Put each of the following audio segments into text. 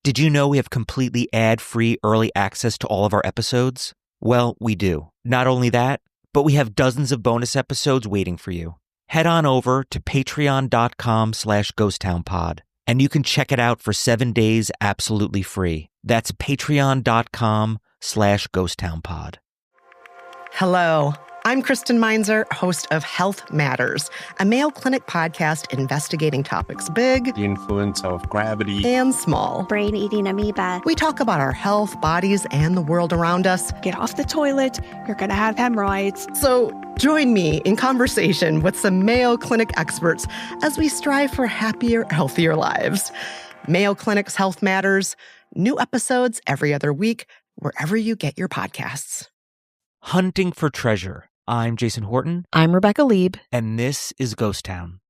Did you know we have completely ad-free early access to all of our episodes? Well, we do. Not only that, but we have dozens of bonus episodes waiting for you. Head on over to patreon.com/ghosttownpod, and you can check it out for 7 days absolutely free. That's patreon.com/ghosttownpod. Hello, I'm Kristen Meinzer, host of Health Matters, a Mayo Clinic podcast investigating topics big, the influence of gravity, and small. Brain-eating amoeba. We talk about our health, bodies, and the world around us. Get off the toilet, you're going to have hemorrhoids. So join me in conversation with some Mayo Clinic experts as we strive for happier, healthier lives. Mayo Clinic's Health Matters, new episodes every other week, wherever you get your podcasts. Hunting for treasure. I'm Jason Horton. I'm Rebecca Lieb. And this is Ghost Town.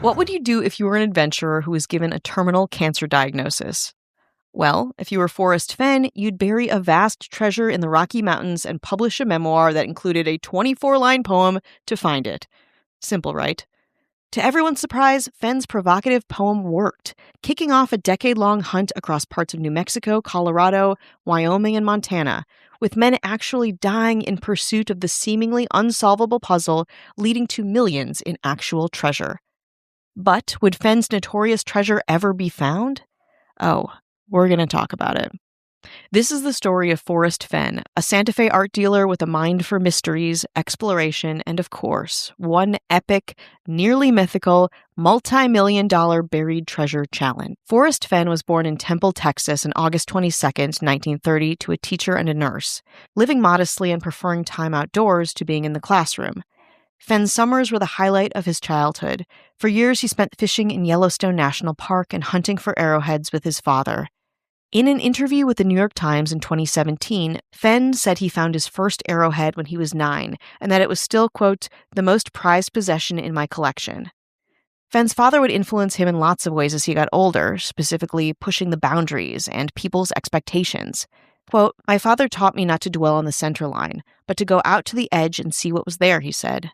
What would you do if you were an adventurer who was given a terminal cancer diagnosis? Well, if you were Forrest Fenn, you'd bury a vast treasure in the Rocky Mountains and publish a memoir that included a 24-line poem to find it. Simple, right? To everyone's surprise, Fenn's provocative poem worked, kicking off a decade-long hunt across parts of New Mexico, Colorado, Wyoming, and Montana, with men actually dying in pursuit of the seemingly unsolvable puzzle, leading to millions in actual treasure. But would Fenn's notorious treasure ever be found? Oh, we're going to talk about it. This is the story of Forrest Fenn, a Santa Fe art dealer with a mind for mysteries, exploration, and of course, one epic, nearly mythical, multi-million-dollar buried treasure challenge. Forrest Fenn was born in Temple, Texas on August 22nd, 1930, to a teacher and a nurse, living modestly and preferring time outdoors to being in the classroom. Fenn's summers were the highlight of his childhood. For years, he spent fishing in Yellowstone National Park and hunting for arrowheads with his father. In an interview with the New York Times in 2017, Fenn said he found his first arrowhead when he was 9, and that it was still, quote, the most prized possession in my collection. Fenn's father would influence him in lots of ways as he got older, specifically pushing the boundaries and people's expectations. Quote, my father taught me not to dwell on the center line, but to go out to the edge and see what was there, he said.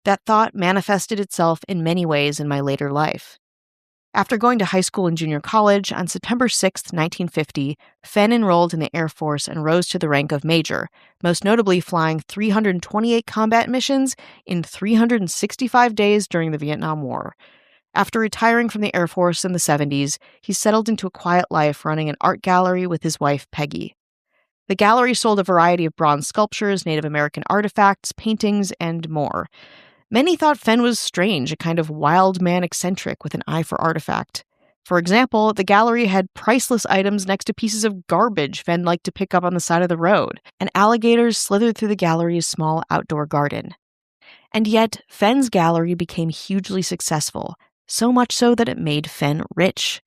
That thought manifested itself in many ways in my later life. After going to high school and junior college, on September 6, 1950, Fenn enrolled in the Air Force and rose to the rank of major, most notably flying 328 combat missions in 365 days during the Vietnam War. After retiring from the Air Force in the 70s, he settled into a quiet life running an art gallery with his wife, Peggy. The gallery sold a variety of bronze sculptures, Native American artifacts, paintings, and more. Many thought Fenn was strange, a kind of wild man eccentric with an eye for artifact. For example, the gallery had priceless items next to pieces of garbage Fenn liked to pick up on the side of the road, and alligators slithered through the gallery's small outdoor garden. And yet, Fenn's gallery became hugely successful, so much so that it made Fenn rich.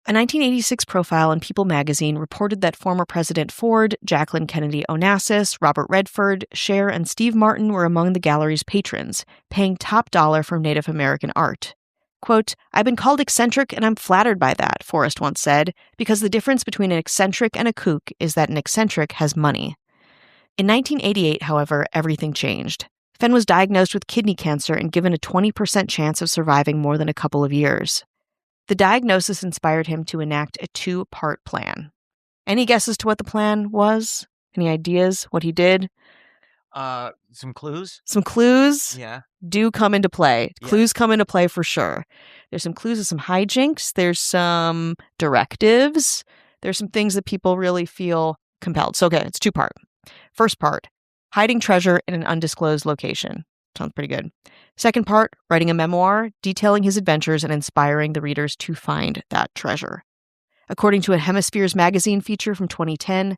A 1986 profile in People magazine reported that former President Ford, Jacqueline Kennedy Onassis, Robert Redford, Cher, and Steve Martin were among the gallery's patrons, paying top dollar for Native American art. Quote, I've been called eccentric and I'm flattered by that, Forrest once said, because the difference between an eccentric and a kook is that an eccentric has money. In 1988, however, everything changed. Fenn was diagnosed with kidney cancer and given a 20% chance of surviving more than a couple of years. The diagnosis inspired him to enact a 2-part plan. Any guesses to what the plan was? Any ideas what he did? Some clues? Some clues Yeah. do come into play. Yeah. Clues come into play for sure. There's some clues of some hijinks. There's some directives. There's some things that people really feel compelled. So, okay, it's 2-part. First part, hiding treasure in an undisclosed location. Sounds pretty good. Second part, writing a memoir, detailing his adventures and inspiring the readers to find that treasure. According to a Hemispheres magazine feature from 2010,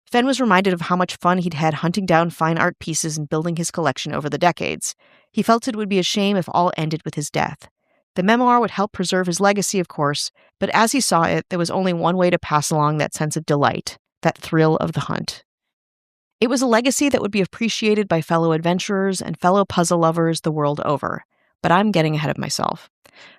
Fenn was reminded of how much fun he'd had hunting down fine art pieces and building his collection over the decades. He felt it would be a shame if all ended with his death. The memoir would help preserve his legacy, of course, but as he saw it, there was only one way to pass along that sense of delight, that thrill of the hunt. It was a legacy that would be appreciated by fellow adventurers and fellow puzzle lovers the world over. But I'm getting ahead of myself.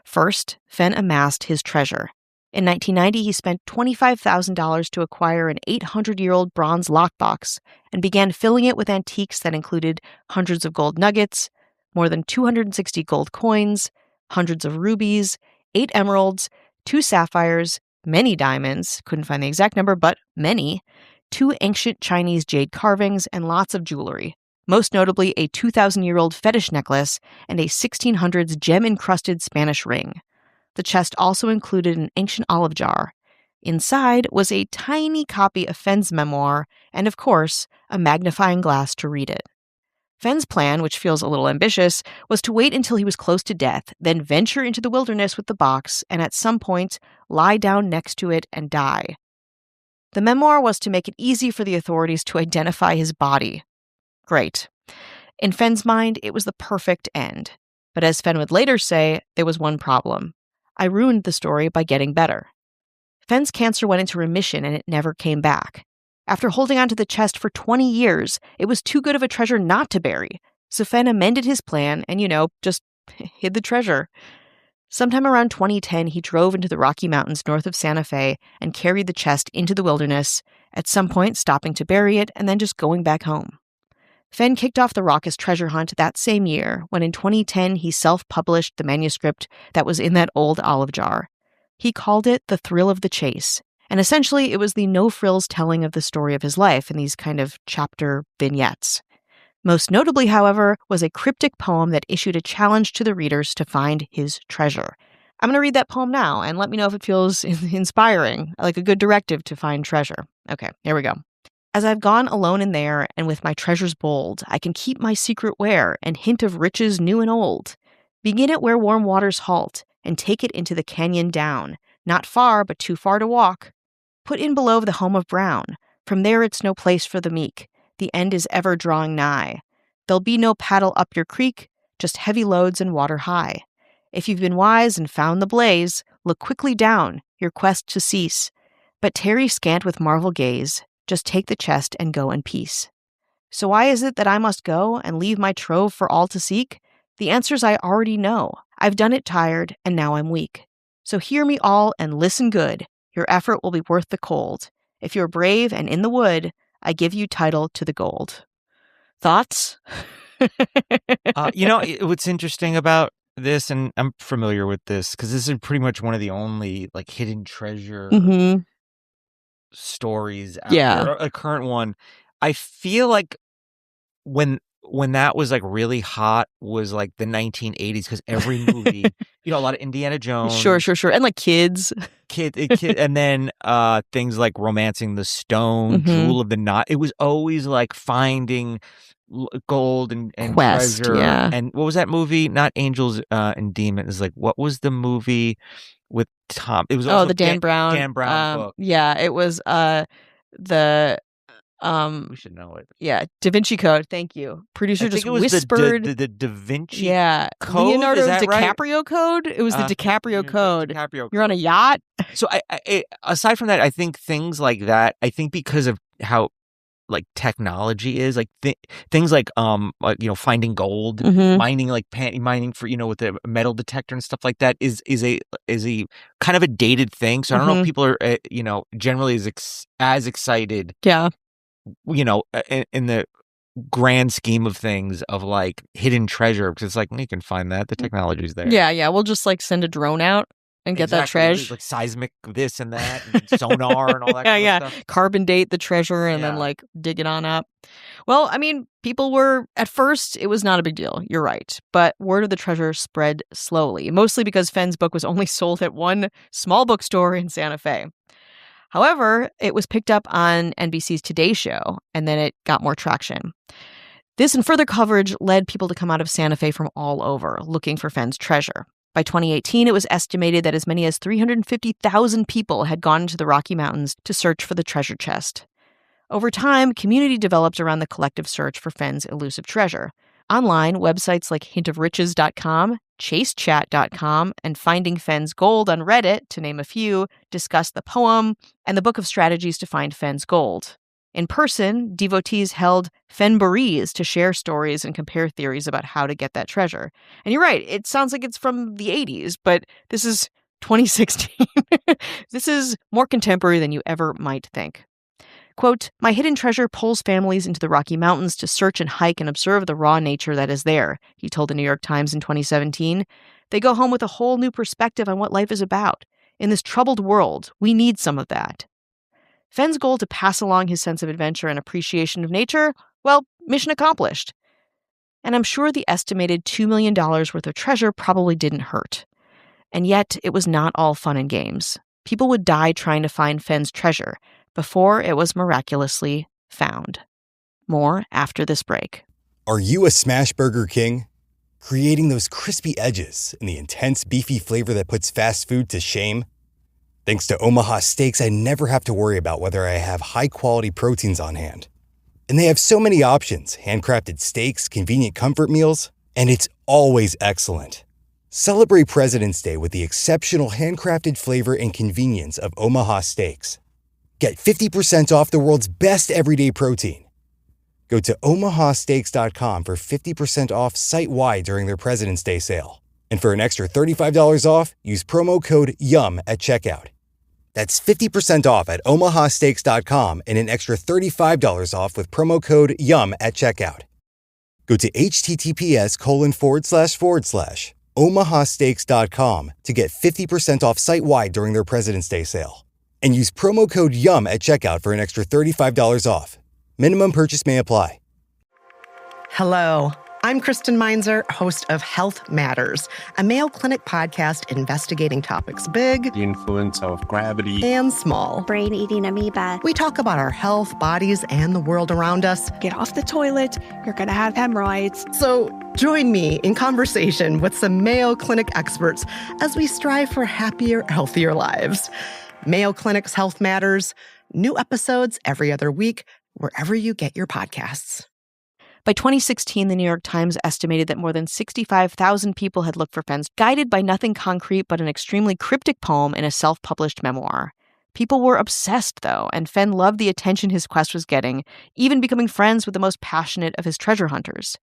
First, Fenn amassed his treasure. In 1990, he spent $25,000 to acquire an 800-year-old bronze lockbox and began filling it with antiques that included hundreds of gold nuggets, more than 260 gold coins, hundreds of rubies, 8 emeralds, 2 sapphires, many diamonds, couldn't find the exact number, but many, 2 ancient Chinese jade carvings, and lots of jewelry, most notably a 2,000-year-old fetish necklace and a 1600s gem-encrusted Spanish ring. The chest also included an ancient olive jar. Inside was a tiny copy of Fenn's memoir and, of course, a magnifying glass to read it. Fenn's plan, which feels a little ambitious, was to wait until he was close to death, then venture into the wilderness with the box and at some point lie down next to it and die. The memoir was to make it easy for the authorities to identify his body. Great. In Fenn's mind, it was the perfect end. But as Fenn would later say, there was one problem. I ruined the story by getting better. Fenn's cancer went into remission and it never came back. After holding onto the chest for 20 years, it was too good of a treasure not to bury. So Fenn amended his plan and, just hid the treasure. Sometime around 2010, he drove into the Rocky Mountains north of Santa Fe and carried the chest into the wilderness, at some point stopping to bury it and then just going back home. Fenn kicked off the raucous treasure hunt that same year when in 2010 he self-published the manuscript that was in that old olive jar. He called it The Thrill of the Chase, and essentially it was the no-frills telling of the story of his life in these kind of chapter vignettes. Most notably, however, was a cryptic poem that issued a challenge to the readers to find his treasure. I'm going to read that poem now and let me know if it feels inspiring, like a good directive to find treasure. Okay, here we go. As I've gone alone in there, and with my treasures bold, I can keep my secret where, and hint of riches new and old. Begin it where warm waters halt, and take it into the canyon down, not far, but too far to walk. Put in below the home of Brown. From there it's no place for the meek. The end is ever drawing nigh. There'll be no paddle up your creek, just heavy loads and water high. If you've been wise and found the blaze, look quickly down, your quest to cease. But tarry scant with marvel gaze. Just take the chest and go in peace. So why is it that I must go and leave my trove for all to seek? The answers I already know. I've done it tired, and now I'm weak. So hear me all and listen good. Your effort will be worth the cold. If you're brave and in the wood, I give you title to the gold. Thoughts? What's interesting about this, and I'm familiar with this, because this is pretty much one of the only hidden treasure stories out there, or a current one. I feel like when that was really hot was the 1980s, because every movie, a lot of Indiana Jones, sure, and kids, and then things like Romancing the Stone, Jewel of the Nile. It was always finding gold and Quest, treasure. Yeah. And what was that movie? Not Angels and Demons. What was the movie with Tom? It was also the Dan Brown book. Yeah, it was the we should know it. Yeah, Da Vinci Code. Thank you. Producer just whispered the Da Vinci Code. Leonardo DiCaprio right? Code. It was the DiCaprio Code. DiCaprio You're on a yacht. So I aside from that, I think things like that. I think because of how technology is things like finding gold, mining mining for with the metal detector and stuff like that is a kind of a dated thing. So I don't know if people are generally as excited. Yeah. In the grand scheme of things of hidden treasure, because it's you can find that the technology's there. Yeah. We'll just send a drone out and get that treasure. Seismic this and that, and sonar and all that kind of stuff. Carbon date the treasure and then dig it on up. Well, I mean, people were, at first, it was not a big deal. You're right. But word of the treasure spread slowly, mostly because Fenn's book was only sold at one small bookstore in Santa Fe. However, it was picked up on NBC's Today Show, and then it got more traction. This and further coverage led people to come out of Santa Fe from all over, looking for Fenn's treasure. By 2018, it was estimated that as many as 350,000 people had gone into the Rocky Mountains to search for the treasure chest. Over time, community developed around the collective search for Fenn's elusive treasure. Online, websites like hintofriches.com, chasechat.com, and Finding Fenn's Gold on Reddit, to name a few, discuss the poem and the book of strategies to find Fenn's gold. In person, devotees held Fennborees to share stories and compare theories about how to get that treasure. And you're right, it sounds like it's from the 80s, but this is 2016. This is more contemporary than you ever might think. Quote, "My hidden treasure pulls families into the Rocky Mountains to search and hike and observe the raw nature that is there," he told the New York Times in 2017. "They go home with a whole new perspective on what life is about. In this troubled world, we need some of that." Fenn's goal to pass along his sense of adventure and appreciation of nature, well, mission accomplished. And I'm sure the estimated $2 million worth of treasure probably didn't hurt. And yet, it was not all fun and games. People would die trying to find Fenn's treasure before it was miraculously found. More after this break. Are you a smash burger king? Creating those crispy edges and the intense beefy flavor that puts fast food to shame? Thanks to Omaha Steaks, I never have to worry about whether I have high-quality proteins on hand. And they have so many options: handcrafted steaks, convenient comfort meals, and it's always excellent. Celebrate President's Day with the exceptional handcrafted flavor and convenience of Omaha Steaks. Get 50% off the world's best everyday protein. Go to omahasteaks.com for 50% off site-wide during their President's Day sale. And for an extra $35 off, use promo code YUM at checkout. That's 50% off at omahasteaks.com and an extra $35 off with promo code YUM at checkout. Go to https://omahasteaks.com to get 50% off site-wide during their President's Day sale. And use promo code YUM at checkout for an extra $35 off. Minimum purchase may apply. Hello, I'm Kristen Meinzer, host of Health Matters, a Mayo Clinic podcast investigating topics big, The influence of gravity, and small. Brain-eating amoeba. We talk about our health, bodies, and the world around us. Get off the toilet. You're going to have hemorrhoids. So join me in conversation with some Mayo Clinic experts as we strive for happier, healthier lives. Mayo Clinic's Health Matters, new episodes every other week, wherever you get your podcasts. By 2016, the New York Times estimated that more than 65,000 people had looked for Fenn's, guided by nothing concrete but an extremely cryptic poem in a self-published memoir. People were obsessed, though, and Fenn loved the attention his quest was getting, even becoming friends with the most passionate of his treasure hunters.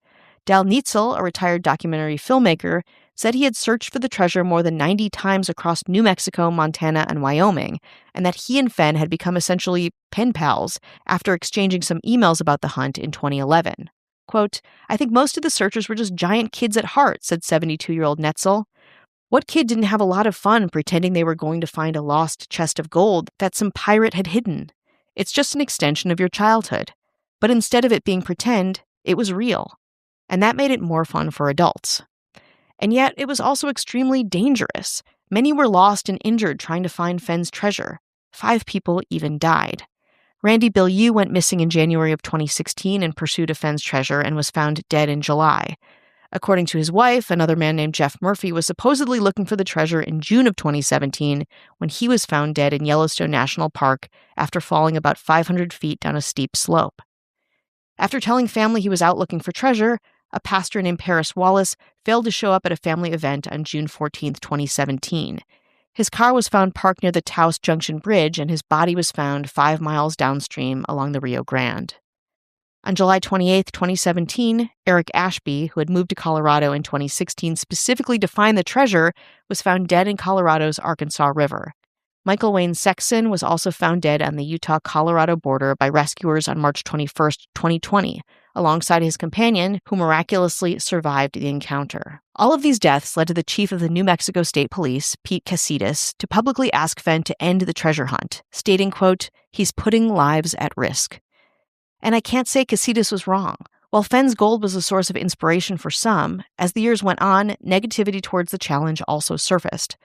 Dal Neitzel, a retired documentary filmmaker, said he had searched for the treasure more than 90 times across New Mexico, Montana, and Wyoming, and that he and Fenn had become essentially pen pals after exchanging some emails about the hunt in 2011. Quote, "I think most of the searchers were just giant kids at heart," said 72-year-old Netzel. What kid didn't have a lot of fun pretending they were going to find a lost chest of gold that some pirate had hidden? It's just an extension of your childhood. But instead of it being pretend, it was real. And that made it more fun for adults. And yet, it was also extremely dangerous. Many were lost and injured trying to find Fenn's treasure. 5 people even died. Randy Bilyeu went missing in January of 2016 in pursuit of Fenn's treasure and was found dead in July. According to his wife, another man named Jeff Murphy was supposedly looking for the treasure in June of 2017 when he was found dead in Yellowstone National Park after falling about 500 feet down a steep slope. After telling family he was out looking for treasure, a pastor named Paris Wallace failed to show up at a family event on June 14, 2017. His car was found parked near the Taos Junction Bridge, and his body was found 5 miles downstream along the Rio Grande. On July 28, 2017, Eric Ashby, who had moved to Colorado in 2016 specifically to find the treasure, was found dead in Colorado's Arkansas River. Michael Wayne Sexton was also found dead on the Utah-Colorado border by rescuers on March 21, 2020, alongside his companion, who miraculously survived the encounter. All of these deaths led to the chief of the New Mexico State Police, Pete Casitas, to publicly ask Fenn to end the treasure hunt, stating, quote, "He's putting lives at risk." And I can't say Casitas was wrong. While Fenn's gold was a source of inspiration for some, as the years went on, negativity towards the challenge also surfaced.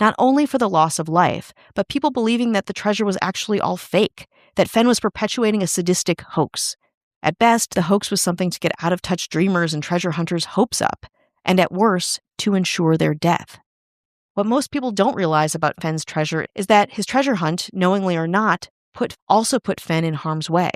Not only for the loss of life, but people believing that the treasure was actually all fake, that Fenn was perpetuating a sadistic hoax. At best, the hoax was something to get out-of-touch dreamers and treasure hunters' hopes up, and at worst, to ensure their death. What most people don't realize about Fenn's treasure is that his treasure hunt, knowingly or not, also put Fenn in harm's way.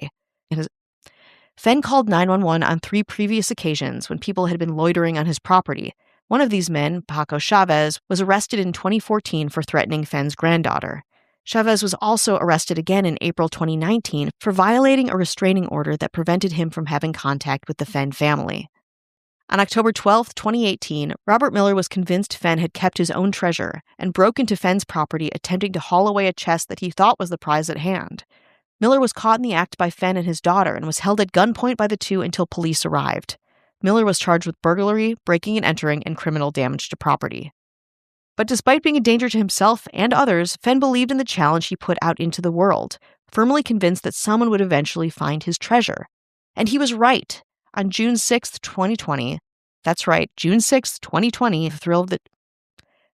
Fenn called 911 on 3 previous occasions when people had been loitering on his property. One of these men, Paco Chavez, was arrested in 2014 for threatening Fenn's granddaughter. Chavez was also arrested again in April 2019 for violating a restraining order that prevented him from having contact with the Fenn family. On October 12, 2018, Robert Miller was convinced Fenn had kept his own treasure and broke into Fenn's property attempting to haul away a chest that he thought was the prize at hand. Miller was caught in the act by Fenn and his daughter and was held at gunpoint by the two until police arrived. Miller was charged with burglary, breaking and entering, and criminal damage to property. But despite being a danger to himself and others, Fenn believed in the challenge he put out into the world, firmly convinced that someone would eventually find his treasure. And he was right. On June 6, 2020, that's right, June 6, 2020, thrilled that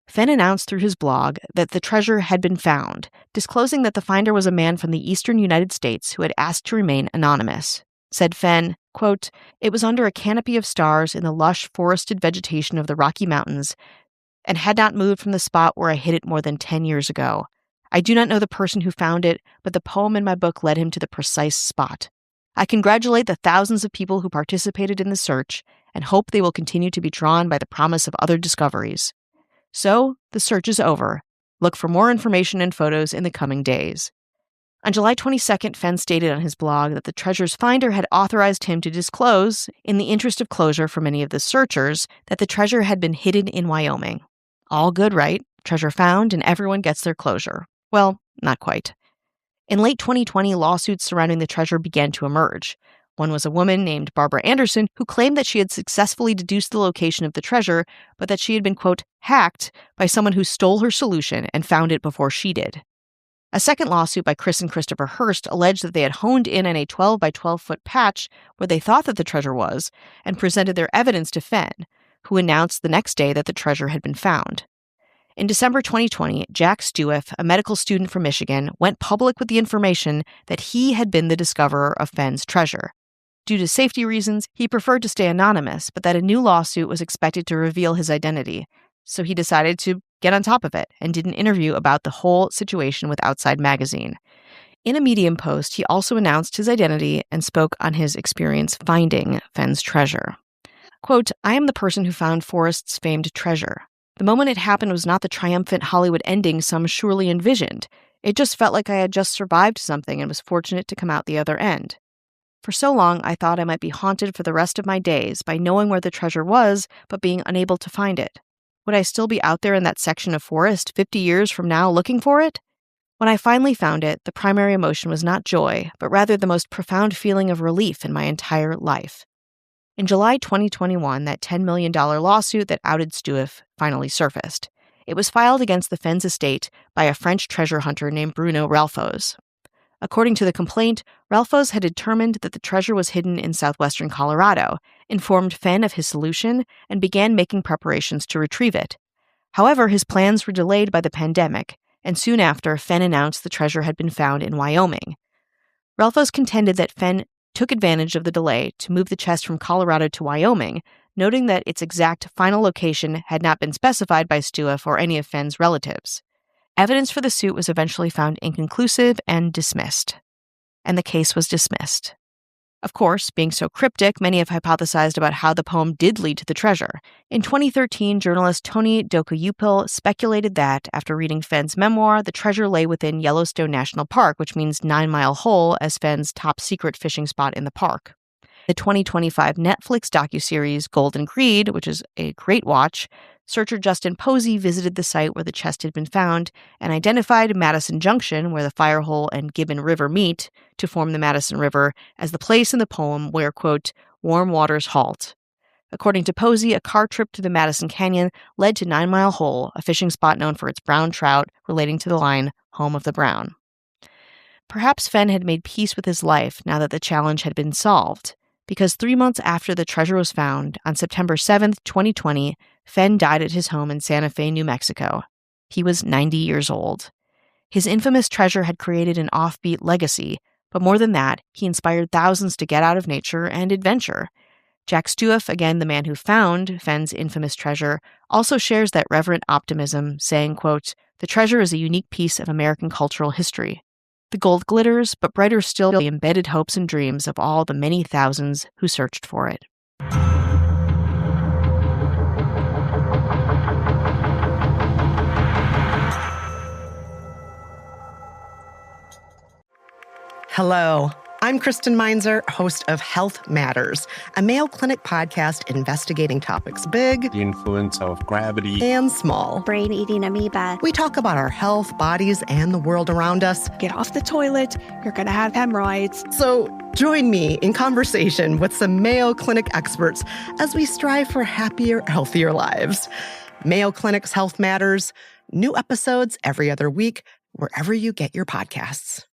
Fenn announced through his blog that the treasure had been found, disclosing that the finder was a man from the eastern United States who had asked to remain anonymous. Said Fenn, quote, "It was under a canopy of stars in the lush forested vegetation of the Rocky Mountains and had not moved from the spot where I hid it more than 10 years ago. I do not know the person who found it, but the poem in my book led him to the precise spot. I congratulate the thousands of people who participated in the search and hope they will continue to be drawn by the promise of other discoveries. So, the search is over. Look for more information and photos in the coming days." On July 22nd, Fenn stated on his blog that the treasure's finder had authorized him to disclose, in the interest of closure for many of the searchers, that the treasure had been hidden in Wyoming. All good, right? Treasure found and everyone gets their closure. Well, not quite. In late 2020, lawsuits surrounding the treasure began to emerge. One was a woman named Barbara Anderson who claimed that she had successfully deduced the location of the treasure, but that she had been, quote, hacked by someone who stole her solution and found it before she did. A second lawsuit by Chris and Christopher Hurst alleged that they had honed in on a 12 by 12-foot patch where they thought that the treasure was and presented their evidence to Fenn, who announced the next day that the treasure had been found. In December 2020, Jack Stuiff, a medical student from Michigan, went public with the information that he had been the discoverer of Fenn's treasure. Due to safety reasons, he preferred to stay anonymous, but that a new lawsuit was expected to reveal his identity, so he decided to get on top of it and did an interview about the whole situation with Outside Magazine. In a Medium post, he also announced his identity and spoke on his experience finding Fenn's treasure. Quote, "I am the person who found Forrest's famed treasure. The moment it happened was not the triumphant Hollywood ending some surely envisioned. It just felt like I had just survived something and was fortunate to come out the other end. For so long, I thought I might be haunted for the rest of my days by knowing where the treasure was, but being unable to find it. Would I still be out there in that section of forest 50 years from now looking for it? When I finally found it, the primary emotion was not joy, but rather the most profound feeling of relief in my entire life." In July 2021, that $10 million lawsuit that outed Stuiff finally surfaced. It was filed against the Fenn's estate by a French treasure hunter named Bruno Ralphos. According to the complaint, Ralphos had determined that the treasure was hidden in southwestern Colorado, informed Fenn of his solution, and began making preparations to retrieve it. However, his plans were delayed by the pandemic, and soon after, Fenn announced the treasure had been found in Wyoming. Ralphos contended that Fenn took advantage of the delay to move the chest from Colorado to Wyoming, noting that its exact final location had not been specified by Stuiff or any of Fenn's relatives. Evidence for the suit was eventually found inconclusive and dismissed. And the case was dismissed. Of course, being so cryptic, many have hypothesized about how the poem did lead to the treasure. In 2013, journalist Tony Dokayupil speculated that, after reading Fenn's memoir, the treasure lay within Yellowstone National Park, which means 9 Mile Hole as Fenn's top-secret fishing spot in the park. The 2025 Netflix docuseries Golden Greed, which is a great watch, searcher Justin Posey visited the site where the chest had been found and identified Madison Junction, where the Firehole and Gibbon River meet to form the Madison River, as the place in the poem where, quote, warm waters halt. According to Posey, a car trip to the Madison Canyon led to 9 Mile Hole, a fishing spot known for its brown trout, relating to the line, home of the brown. Perhaps Fenn had made peace with his life now that the challenge had been solved, because 3 months after the treasure was found, on September 7th, 2020, Fenn died at his home in Santa Fe, New Mexico. He was 90 years old. His infamous treasure had created an offbeat legacy, but more than that, he inspired thousands to get out of nature and adventure. Jack Stuiff, again the man who found Fenn's infamous treasure, also shares that reverent optimism, saying, quote, "The treasure is a unique piece of American cultural history. The gold glitters, but brighter still the embedded hopes and dreams of all the many thousands who searched for it." Hello, I'm Kristen Meinzer, host of Health Matters, a Mayo Clinic podcast investigating topics big, the influence of gravity, and small. Brain-eating amoeba. We talk about our health, bodies, and the world around us. Get off the toilet. You're going to have hemorrhoids. So join me in conversation with some Mayo Clinic experts as we strive for happier, healthier lives. Mayo Clinic's Health Matters. New episodes every other week, wherever you get your podcasts.